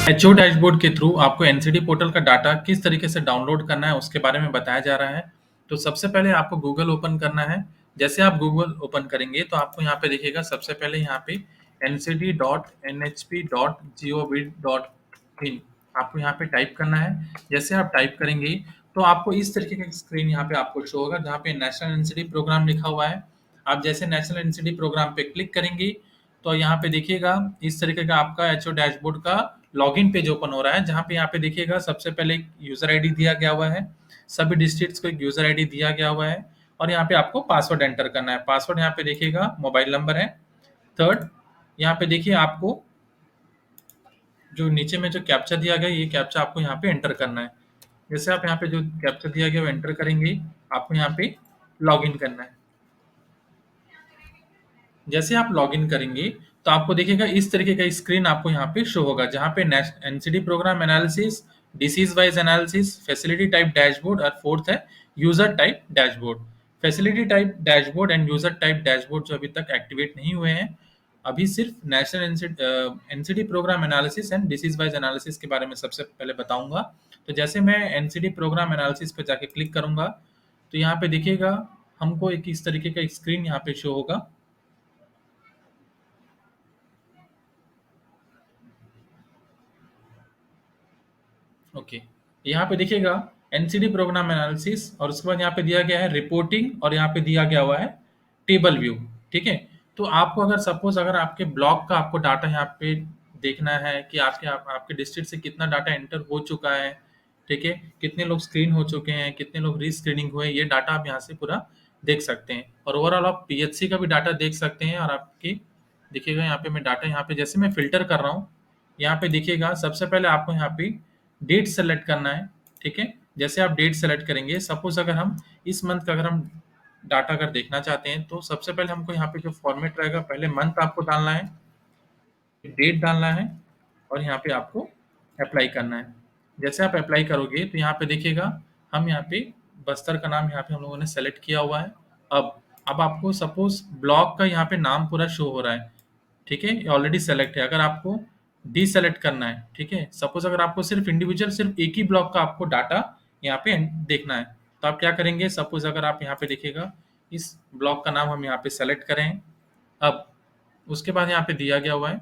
HO dashboard के through आपको NCD portal का डाटा किस तरीके से डाउनलोड करना है उसके बारे में बताया जा रहा है। तो सबसे पहले आपको गूगल ओपन करना है। जैसे आप गूगल ओपन करेंगे तो आपको यहाँ पे दिखेगा सबसे पहले यहाँ पे ncd.nhp.gov.in आपको यहाँ पे टाइप करना है। जैसे आप टाइप करेंगे तो आपको इस तरीके का स्क्रीन यहाँ पे आपको शो होगा जहाँ पे नेशनल एनसीडी प्रोग्राम लिखा हुआ है। आप जैसे नेशनल एनसीडी प्रोग्राम पे क्लिक करेंगे तो यहाँ पे देखिएगा इस तरीके का आपका एचओ डैशबोर्ड का लॉगिन पेज ओपन हो रहा है जहाँ पे यहाँ पे देखिएगा सबसे पहले एक यूजर आईडी दिया गया हुआ है। सभी डिस्ट्रिक्ट्स को एक यूजर आईडी दिया गया हुआ है और यहाँ पे आपको पासवर्ड एंटर करना है। पासवर्ड यहाँ पे देखिएगा मोबाइल नंबर है। थर्ड यहाँ पे देखिए आपको जो नीचे में जो कैप्चा दिया गया है ये कैप्चा आपको यहाँ पे एंटर करना है। जैसे आप यहाँ पे जो कैप्चा दिया गया वो एंटर करेंगे आपको यहाँ पे लॉगिन करना है। जैसे आप लॉगिन करेंगे तो आपको देखिएगा इस तरीके का स्क्रीन आपको यहाँ पे शो होगा जहाँ पे NCD programme analysis, disease wise analysis, facility type dashboard और फोर्थ है user type dashboard. Facility type dashboard and user type dashboard जो अभी तक एक्टिवेट नहीं हुए हैं, अभी सिर्फ national NCD programme analysis and disease wise analysis के बारे में सबसे पहले बताऊंगा। तो जैसे मैं एनसीडी प्रोग्राम एनालिसिस पे जाके क्लिक करूंगा तो यहाँ पे देखिएगा हमको एक इस तरीके का स्क्रीन यहाँ पे शो होगा। ओके, यहाँ पे देखिएगा एनसीडी प्रोग्राम एनालिसिस और उसके बाद यहाँ पे दिया गया है रिपोर्टिंग और यहाँ पे दिया गया हुआ है टेबल व्यू। ठीक है, तो आपको अगर सपोज अगर आपके ब्लॉक का आपको डाटा यहाँ पे देखना है कि आपके डिस्ट्रिक्ट से कितना डाटा एंटर हो चुका है, ठीक है, कितने लोग स्क्रीन हो चुके हैं, कितने लोग रीस्क्रीनिंग हुए, ये डाटा आप यहाँ से पूरा देख सकते हैं और ओवरऑल आप पीएचसी का भी डाटा देख सकते हैं। और आपकी देखिएगा यहाँ पे मैं डाटा यहाँ पे जैसे मैं फिल्टर कर रहा हूँ, यहाँ पे देखिएगा सबसे पहले आपको यहाँ पे डेट सेलेक्ट करना है। ठीक है, जैसे आप डेट सेलेक्ट करेंगे सपोज अगर हम इस मंथ का अगर हम डाटा अगर देखना चाहते हैं तो सबसे पहले हमको यहाँ पे जो फॉर्मेट रहेगा पहले मंथ आपको डालना है, डेट डालना है और यहाँ पे आपको अप्लाई करना है। जैसे आप अप्लाई करोगे तो यहाँ पे देखिएगा हम यहाँ पे बस्तर का नाम यहाँ पे हम लोगों ने सेलेक्ट किया हुआ है। अब आपको सपोज ब्लॉक का यहाँ पे नाम पूरा शो हो रहा है। ठीक है, ये ऑलरेडी सेलेक्ट है। अगर आपको डीसेलेक्ट करना है, ठीक है, सपोज अगर आपको सिर्फ इंडिविजुअल सिर्फ एक ही ब्लॉक का आपको डाटा यहाँ पे देखना है तो आप क्या करेंगे, सपोज अगर आप यहाँ पे देखिएगा इस ब्लॉक का नाम हम यहाँ पे सेलेक्ट करें। अब उसके बाद यहाँ पे दिया गया हुआ है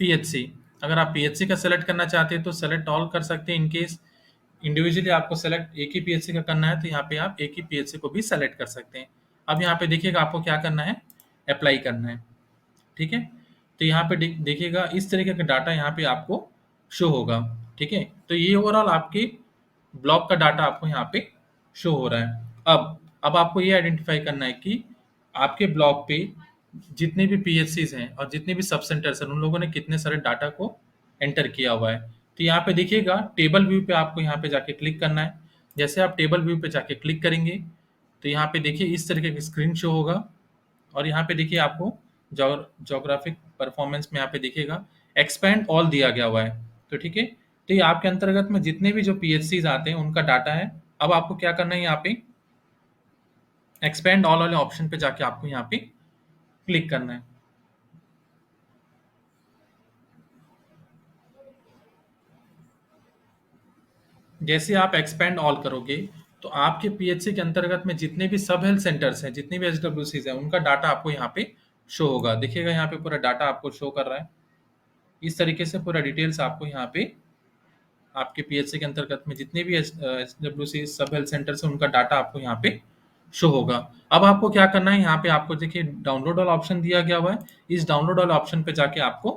पीएचसी। अगर आप पीएचसी का सेलेक्ट करना चाहते हैं तो सेलेक्ट ऑल कर सकते हैं। इनकेस इंडिविजुअली आपको सेलेक्ट एक ही पीएचसी का करना है तो यहाँ पे आप एक ही पीएचसी को भी सेलेक्ट कर सकते हैं। अब यहाँ पे देखिएगा आपको क्या करना है, अप्लाई करना है। ठीक है, तो यहाँ पे देखिएगा इस तरीके का डाटा यहाँ पे आपको शो होगा। ठीक है, तो ये ओवरऑल आपके ब्लॉक का डाटा आपको यहाँ पे शो हो रहा है। अब आपको ये आइडेंटिफाई करना है कि आपके ब्लॉक पे जितने भी पीएचसीज हैं और जितने भी सब सेंटर्स हैं उन लोगों ने कितने सारे डाटा को एंटर किया हुआ है। तो यहाँ पे देखिएगा टेबल व्यू पे आपको यहाँ पे जाके क्लिक करना है। जैसे आप टेबल व्यू पे जाके क्लिक करेंगे तो यहाँ पे देखिए इस तरीके का स्क्रीन शो होगा और यहाँ पे देखिए आपको जोग्राफिक परफॉर्मेंस में यहाँ पे देखिएगा एक्सपैंड ऑल दिया गया हुआ है। तो ठीक है, तो ये आपके अंतर्गत में जितने भी जो पीएचसीज आते हैं उनका डाटा है। अब आपको क्या करना है, यहाँ पे एक्सपैंड ऑल वाले ऑप्शन पे जाके आपको यहाँ पे क्लिक करना है। जैसे आप एक्सपैंड ऑल करोगे तो आपके पीएचसी के अंतर्गत में जितने भी सब हेल्थ सेंटर्स हैं, जितने भी एचडब्ल्यूसीज हैं, उनका डाटा आपको यहाँ पे शो होगा। देखिएगा यहाँ पे पूरा डाटा आपको शो कर रहा है। इस तरीके से पूरा डिटेल्स आपको यहाँ पे आपके पीएचसी के अंतर्गत में जितने भी एचडब्ल्यूसी सब हेल्थ सेंटर्स हैं उनका डाटा आपको यहाँ पे शो होगा। अब आपको क्या करना है, यहाँ पे आपको देखिए डाउनलोड वाला ऑप्शन दिया गया हुआ है। इस डाउनलोड वाले ऑप्शन पे जाके आपको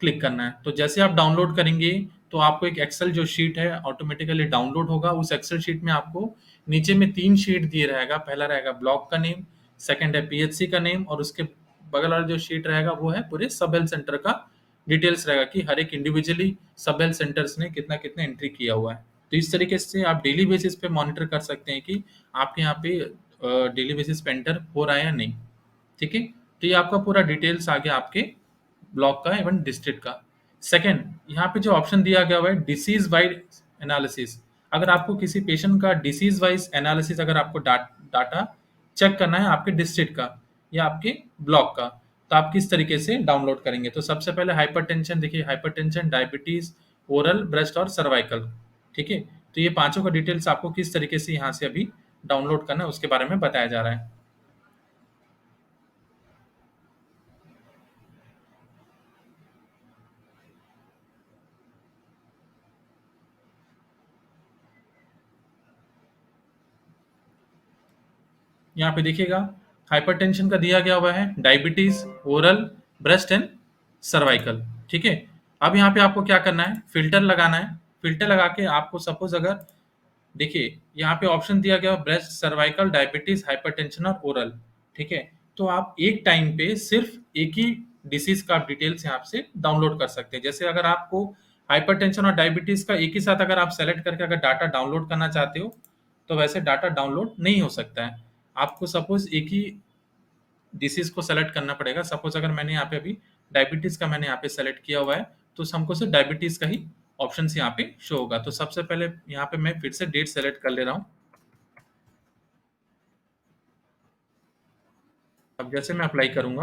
क्लिक करना है। तो जैसे आप डाउनलोड करेंगे तो आपको एक एक्सेल जो शीट है ऑटोमेटिकली डाउनलोड होगा। उस एक्सेल शीट में आपको नीचे में 3 शीट दिए रहेगा। पहला रहेगा ब्लॉक का नेम, सेकंड है पीएचसी का नेम और उसके बगल वाला जो शीट रहेगा वो है पूरे सब हेल्थ सेंटर का डिटेल्स रहेगा कि हर एक इंडिविजुअली सब हेल्थ सेंटर्स ने कितना कितना एंट्री किया हुआ है। तो इस तरीके से आप डेली बेसिस पे मॉनिटर कर सकते हैं कि आपके यहाँ पे डेली बेसिस पे एंटर हो रहा है या नहीं। ठीक है, तो ये आपका पूरा डिटेल्स आ गया आपके ब्लॉक का इवन डिस्ट्रिक्ट का। सेकंड, यहाँ पे जो ऑप्शन दिया गया हुआ है डिसीज वाइज एनालिसिस। अगर आपको किसी पेशेंट का डिसीज वाइज एनालिसिस अगर आपको डाटा चेक करना है आपके डिस्ट्रिक्ट का या आपके ब्लॉक का तो आप किस तरीके से डाउनलोड करेंगे। तो सबसे पहले हाइपरटेंशन देखिए, हाइपरटेंशन, डायबिटीज, ओरल, ब्रेस्ट और सर्वाइकल, ठीक है। तो ये पांचों का डिटेल्स आपको किस तरीके से यहाँ से अभी डाउनलोड करना है उसके बारे में बताया जा रहा है। यहाँ पे देखिएगा हाइपरटेंशन का दिया गया हुआ है diabetes, oral, breast and cervical, ठीक है। अब यहाँ पे आपको क्या करना है, फिल्टर लगाना है। फिल्टर लगा के आपको सपोज अगर देखिए यहाँ पे ऑप्शन दिया गया ब्रेस्ट, सर्वाइकल, डायबिटीज, हाइपरटेंशन और ओरल, ठीक है। तो आप एक टाइम पे सिर्फ एक ही डिसीज का डिटेल्स यहाँ से डाउनलोड कर सकते हैं। जैसे अगर आपको हाइपरटेंशन और डायबिटीज का एक ही साथ अगर आप सेलेक्ट करके अगर डाटा डाउनलोड करना चाहते हो तो वैसे डाटा डाउनलोड नहीं हो सकता है। आपको सपोज एक ही डिसीज को सेलेक्ट करना पड़ेगा। सपोज अगर मैंने यहाँ पे अभी डायबिटीज का मैंने यहाँ पे सेलेक्ट किया हुआ है तो हमको सिर्फ डायबिटीज का ही ऑप्शन यहाँ पे शो होगा। तो सबसे पहले यहाँ पे मैं फिर से डेट सेलेक्ट कर ले रहा हूँ। अब जैसे मैं अप्लाई करूंगा,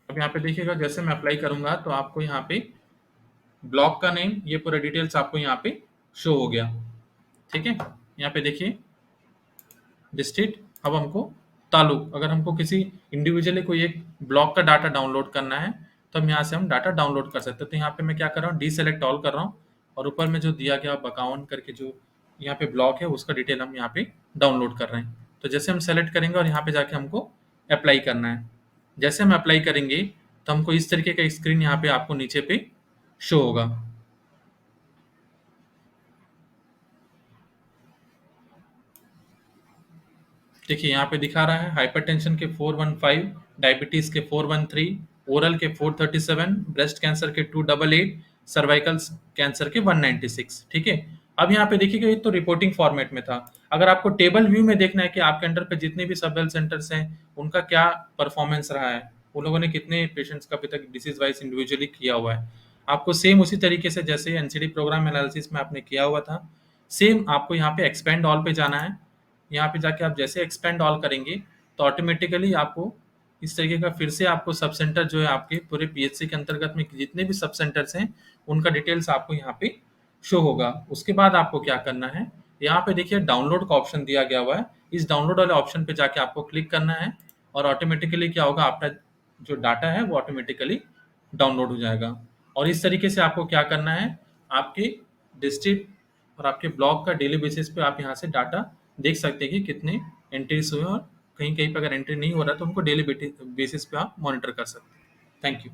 अब यहाँ पे देखिएगा जैसे मैं अप्लाई करूंगा तो आपको यहाँ पे ब्लॉक का नेम, ये पूरा डिटेल्स आपको यहाँ पे शो हो गया, ठीक है। यहाँ पे देखिए डिस्ट्रिक्ट, अब हमको तालुक, अगर हमको किसी इंडिविजुअली कोई एक ब्लॉक का डाटा डाउनलोड करना है तो हम यहाँ से हम डाटा डाउनलोड कर सकते हैं। तो यहाँ पे मैं क्या कर रहा हूँ, डी सेलेक्ट ऑल कर रहा हूँ और ऊपर में जो दिया गया बकावन करके जो यहाँ पे ब्लॉक है उसका डिटेल हम यहाँ पे डाउनलोड कर रहे हैं। तो जैसे हम सेलेक्ट करेंगे और यहाँ पे जाके हमको अप्लाई करना है। जैसे हम अप्लाई करेंगे तो हमको इस तरीके का स्क्रीन यहाँ पे आपको नीचे पे शो होगा। देखिए यहाँ पे दिखा रहा है हाइपरटेंशन के 415, डायबिटीज के 413, ओरल के 437, ब्रेस्ट कैंसर के 288, सर्वाइकल कैंसर के 196, ठीक है। अब यहाँ पे देखिएगा ये तो रिपोर्टिंग फॉर्मेट में था। अगर आपको टेबल व्यू में देखना है कि आपके अंडर पे जितने भी सब हेल्थ सेंटर्स हैं उनका क्या परफॉर्मेंस रहा है, उन लोगों ने कितने पेशेंट्स का अभी तक डिसीज वाइज इंडिविजुअली किया हुआ है, आपको सेम उसी तरीके से जैसे एनसीडी प्रोग्राम एनालिसिस में आपने किया हुआ था, सेम आपको यहाँ पे एक्सपेंड ऑल पे जाना है। यहाँ पे जाके आप जैसे एक्सपेंड ऑल करेंगे तो ऑटोमेटिकली आपको इस तरीके का फिर से आपको सब सेंटर जो है आपके पूरे पीएचसी के अंतर्गत में जितने भी सब सेंटर्स हैं उनका डिटेल्स आपको यहाँ पे शो होगा। उसके बाद आपको क्या करना है, यहाँ पे देखिए डाउनलोड का ऑप्शन दिया गया हुआ है, इस डाउनलोड वाले ऑप्शन पे जाके आपको क्लिक करना है और ऑटोमेटिकली क्या होगा, आपका जो डाटा है वो ऑटोमेटिकली डाउनलोड हो जाएगा। और इस तरीके से आपको क्या करना है, आपके डिस्ट्रिक्ट और आपके ब्लॉक का डेली बेसिस पे आप यहाँ से डाटा देख सकते हैं कि कितने एंट्रीज हुए और कहीं कहीं पे अगर एंट्री नहीं हो रहा है तो उनको डेली बेसिस पे आप मॉनिटर कर सकते हैं। Thank you.